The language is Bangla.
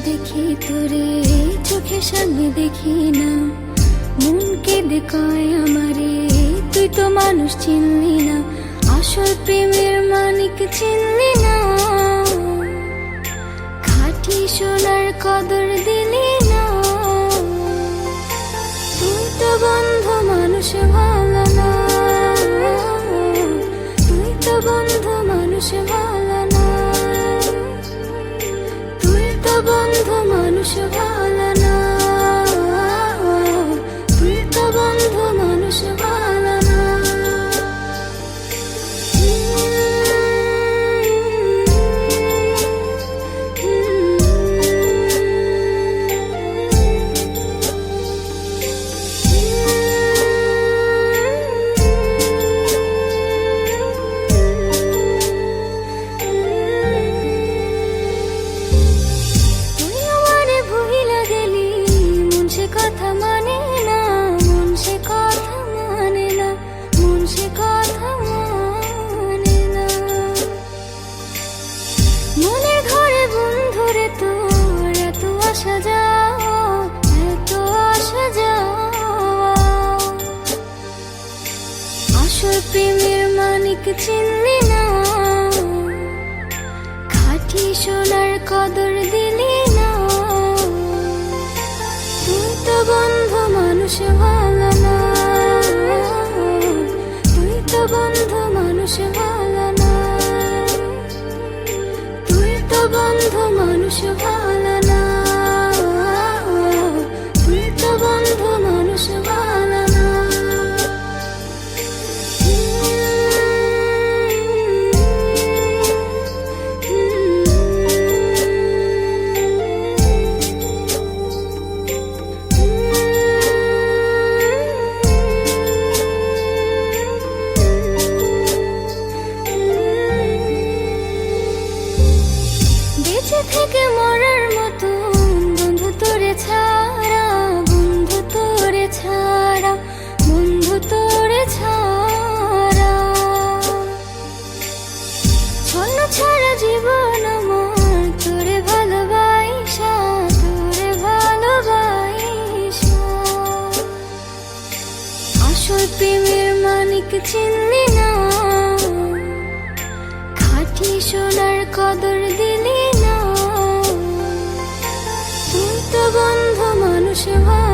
দেখি তোরে চোখের সামনে দেখি না, মন কেঁদে কয় আমারে তুই তো মানুষ চিনলি না, আসল প্রেমের মানিক চিনলি না, খাঁটি সোনার কদর দিলি না। তুই তো বন্ধু মানুষ ভালো না, তুই তো বন্ধু মানুষ ভালো না, তুই তো বন্ধু মানুষ ভালো না, তুই তো বন্ধু মানুষ ভালো না। কথা মানে না মন, সে কথা মানে না মন, সে কথা মানে না। মনের ঘরে বন্ধুরে তোর এত আসা যাওয়া, এত আসা যাওয়া, আসল প্রেমের মানিক চিনলি না, খাঁটি সোনার কদর দিলি না। তুই তো বন্ধু মানুষ ভালো না, তুই তো বন্ধু মানুষ ভালো না, তুই তো বন্ধু মানুষ ভালো না, তুই তো বন্ধু মানুষ ভালো না। বেঁচে থেকে মরার মতো বন্ধু তোরে ছাড়া, বন্ধু তোরে ছাড়া, বন্ধু তোরে ছাড়া, ছন্ন ছাড়া জীবন আমার তোরে ভালোবাসা, তোরে ভালোবাসা, আসল প্রেমের মানিক চিনলি না, খাঁটি সোনার কদর দিলি না। তুই তো বন্ধু মানুষ ভালো